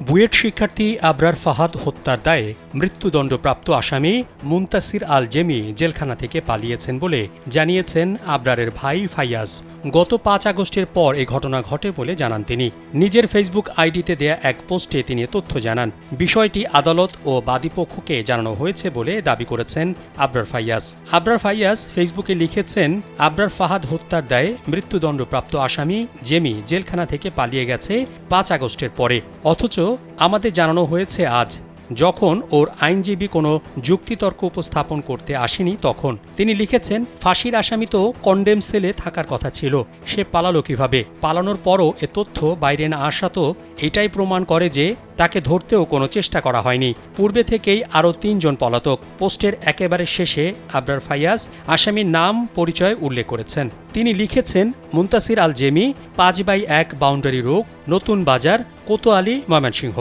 বুয়েট শিক্ষার্থী আবরার ফাহাদ হত্যার দায়ে মৃত্যুদণ্ডপ্রাপ্ত আসামি মুনতাসির আল জেমি জেলখানা থেকে পালিয়েছেন বলে জানিয়েছেন আবরারের ভাই ফাইয়াজ। গত ৫ আগস্টের পর এ ঘটনা ঘটে বলে জানান তিনি। নিজের ফেসবুক আইডিতে দেয়া এক পোস্টে তিনি তথ্য জানান। বিষয়টি আদালত ও বাদীপক্ষকে জানানো হয়েছে বলে দাবি করেছেন আবরার ফাইয়াজ। আবরার ফাইয়াজ ফেসবুকে লিখেছেন, আবরার ফাহাদ হত্যার দায়ে মৃত্যুদণ্ডপ্রাপ্ত আসামি জেমি জেলখানা থেকে পালিয়ে গেছে ৫ আগস্টের পরে, অথচ আমাদের জানানো হয়েছে আজ। যখন ওর আইনজীবী কোনো যুক্তিতর্ক উপস্থাপন করতে আসেনি তখন। তিনি লিখেছেন, ফাঁসির আসামি তো কন্ডেম সেলে থাকার কথা ছিল, সে পালালো কিভাবে? পালানোর পরও এ তথ্য বাইরে না আসা তো এটাই প্রমাণ করে যে তাকে ধরতেও কোনো চেষ্টা করা হয়নি। পূর্বে থেকেই আরও ৩ জন পলাতক। পোস্টের একেবারে শেষে আবরার ফাইয়াজ আসামির নাম পরিচয় উল্লেখ করেছেন। তিনি লিখেছেন, মুনতাসির আল জেমি, ৫/১ বাউন্ডারি রোড, নতুন বাজার, কোতোয়ালি, ময়মনসিংহ।